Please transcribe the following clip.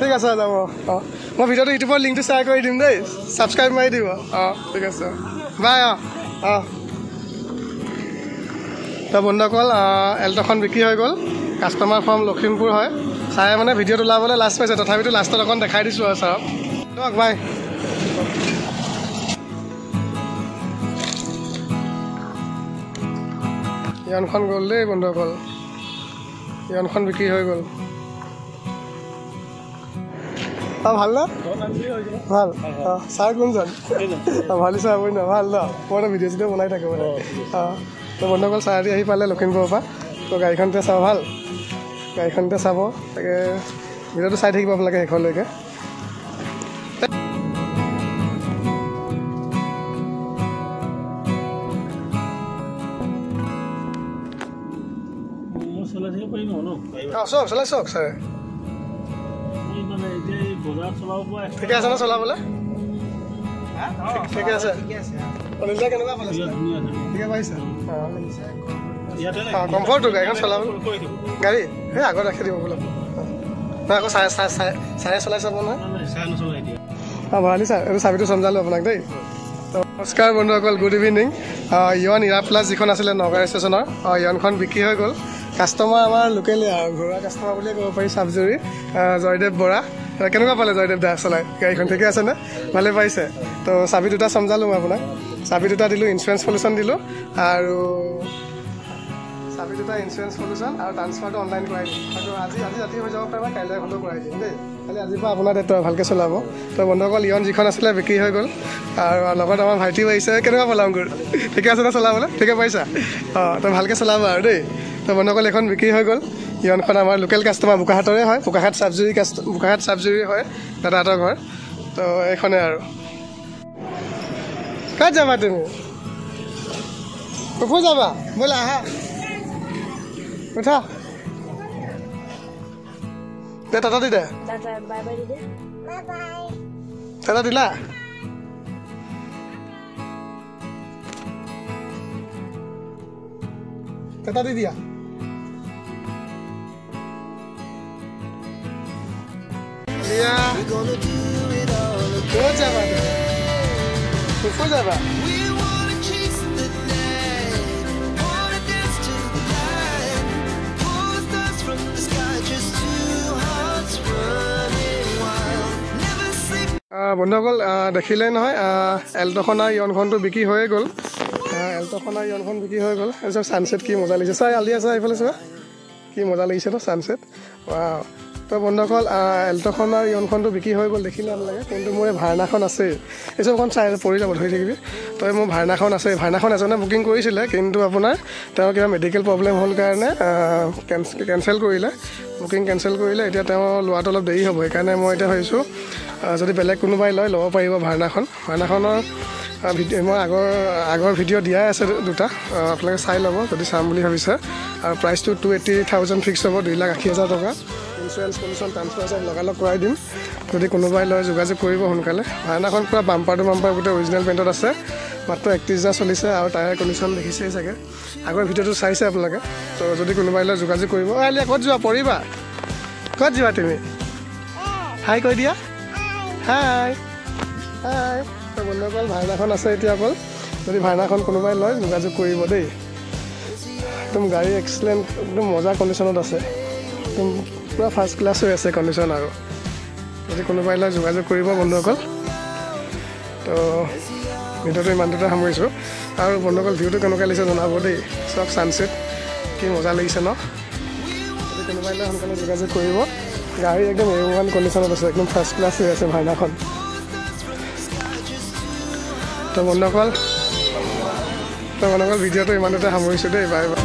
ঠিক আছে যাব মই ভিডিঅ'টো ইউটিউবৰ লিংকটো শ্বেয়াৰ কৰি দিম দেই ছাবস্ক্ৰাইব মাৰি দিব ঠিক আছে বাই তো বন্ধুসকল এল্ট'খন বিক্ৰী হৈ গ'ল কাষ্টমাৰ ফ্ৰম লখিমপুৰ হয় চাৰে মানে ভিডিঅ'ত ওলাবলৈ লাষ্ট পাইছে তথাপিতো লাষ্টত অকণ দেখাই দিছোঁ আৰু ছাৰক দিয়ক বাই ইয়নখন গ'ল দেই বন্ধুসকল ইয়নখন বিক্ৰী হৈ গ'ল ভাল ন ভাল ছাৰ কোনজন ভালি ছাৰ আপুনি ন ভাল ন মই ভিডিঅ' চিডিঅ' বনাই থাকোঁ মানে তো বন্ধুসকল ছাৰ আহি পালে লখিমপুৰৰ পৰা তো গাড়ীখনতে চাব ভাল গাড়ীখনতে চাব তাকে ভিডিঅ'টো চাই থাকিব আপোনালোকে শেষলৈকে চলাই চাওক ছাৰ ঠিকে আছে ন চলাবলৈ ঠিকে আছে কেনেকুৱা পালে ঠিকে পাইছে কমফৰ্টটো গাড়ীখন চলাবলৈ গাড়ী সেই আগত ৰাখি দিব বোলে নাই আকৌ চাৰে চলাই চাব নহয় ভৰালি ছাৰ এইটো চাবিটো চমজালোঁ আপোনাক দেই নমস্কাৰ বন্ধুসকল গুড ইভিনিং ইয়ন ইৰা প্লাছ যিখন আছিলে নগাঁও ষ্টেচনৰ ইয়নখন বিক্ৰী হৈ গ'ল কাষ্টমাৰ আমাৰ লোকেলি আৰু ঘৰুৱা কাষ্টমাৰ বুলিয়ে ক'ব পাৰি চাবজুৰি জয়দেৱ বৰা কেনেকুৱা পালে জয়দেৱ দা চলাই গাড়ীখন ঠিকে আছেনে ভালে পাইছে তো চাবি দুটা চমজালোঁ মই আপোনাক চাবি দুটা দিলোঁ ইঞ্চুৰেঞ্চ পলিউশ্যন দিলোঁ আৰু চাবি দুটা ইঞ্চুৰেঞ্চ পলিউশ্যন আৰু ট্ৰান্সফাৰটো অনলাইন কৰাই দিম আৰু আজি ৰাতি হৈ যাব পাৰিব কাইলৈ হ'লেও কৰাই দিম দেই খালি আজিৰ পৰা আপোনাৰ দায়িত্ব ভালকৈ চলাব তো বন্ধুসকল ইয়ন যিখন আছিলে বিক্ৰী হৈ গ'ল আৰু লগত আমাৰ ভাইটিও আহিছে কেনেকুৱা পালে অংকুৰ ঠিকে আছে ন চলাবলৈ ঠিকে পাইছা তো ভালকৈ চলাব আৰু দেই তো বন্ধুসকল এখন বিক্ৰী হৈ গ'ল ইয়নখন আমাৰ লোকেল কাষ্টমাৰ বোকাহাটৰে হয় বোকাহাট চাবজুৰি হয় দাদাহঁতৰ ঘৰ তো এইখনে আৰু ক'ত যাবা তুমি ক'ত যাবা ব'লা আহা উঠা দে টাটা দি দে টাটা দিলা টাটা দি দিয়া ক'ত যাবা ক'ত যাবা বন্ধুসকল দেখিলে নহয় এল্ট'খন আৰু ইয়নখনটো বিক্ৰী হৈয়ে গ'ল এল্ট'খন আৰু ইয়নখন বিক্ৰী হৈ গ'ল তাৰপিছত ছানছেট কি মজা লাগিছে চাই আলি আছে এইফালে চোৱা কি মজা লাগিছে ন ছানছেট তো বন্ধুসকল এল্ট'খন আৰু ইয়নখনটো বিক্ৰী হৈ গ'ল দেখিলে আপোনালোকে কিন্তু মোৰ এই ভাৰ্নাখন আছে এই চবখন চাই পৰি যাব ধৰি থাকিবি তো মোৰ ভাৰ্নাখন আছে ভাৰ্নাখন এজনে বুকিং কৰিছিলে কিন্তু আপোনাৰ তেওঁৰ কিবা মেডিকেল প্ৰব্লেম হ'ল কাৰণে কেঞ্চেল কৰিলে বুকিং কেঞ্চেল কৰিলে এতিয়া তেওঁ লোৱাটো অলপ দেৰি হ'ব সেইকাৰণে মই এতিয়া ভাবিছোঁ যদি বেলেগ কোনোবাই লয় ল'ব পাৰিব ভাৰ্নাখনৰ ভিডিঅ' মই আগৰ ভিডিঅ' দিয়াই আছে দুটা আপোনালোকে চাই ল'ব যদি চাম বুলি ভাবিছে আৰু প্ৰাইচটো 280,000 ফিক্স হ'ব 2,80,000 টকা ইঞ্চুৰেঞ্চ পলিউশ্যন ট্ৰান্সফাৰ চব লগালগ কৰাই দিম যদি কোনোবাই লয় যোগাযোগ কৰিব সোনকালে ভাৰ্নাখন পূৰা বাম্পাৰ টু বাম্পাৰ গোটেই অৰিজিনেল পেইণ্টত আছে মাত্ৰ 31,000 চলিছে আৰু টায়াৰ কণ্ডিশ্যন দেখিছেই চাগে আগৰ ভিডিঅ'টো চাইছে আপোনালোকে তো যদি কোনোবাই লয় যোগাযোগ কৰিব আলিয়া ক'ত যোৱা পৰিবা ক'ত যোৱা তুমি হাই কৈ দিয়া হাই তো বন্ধুসকল ভাৰ্নাখন আছে এতিয়া অকল যদি ভাৰ্নাখন কোনোবাই লয় যোগাযোগ কৰিব দেই একদম গাড়ী এক্সিলেণ্ট একদম মজা কণ্ডিশ্যনত আছে একদম পূৰা ফাৰ্ষ্ট ক্লাছ হৈ আছে কণ্ডিশ্যন আৰু যদি কোনোবাই লয় যোগাযোগ কৰিব বন্ধুসকল তো ভিডিঅ'টো ইমানটোতে সামৰিছোঁ আৰু বন্ধুসকল ভিউটো কেনেকুৱা লাগিছে জনাব দেই চব ছানছেট কি মজা লাগিছে ন যদি কোনোবাই লয় সোনকালে যোগাযোগ কৰিব গাড়ী একদম A1 কণ্ডিশ্যনত আছে একদম ফাৰ্ষ্ট ক্লাছ হৈ আছে ভাৰ্নাখন তো বন্ধুসকল ভিডিঅ'টো ইমানতে সামৰিছোঁ দেই বাই বাই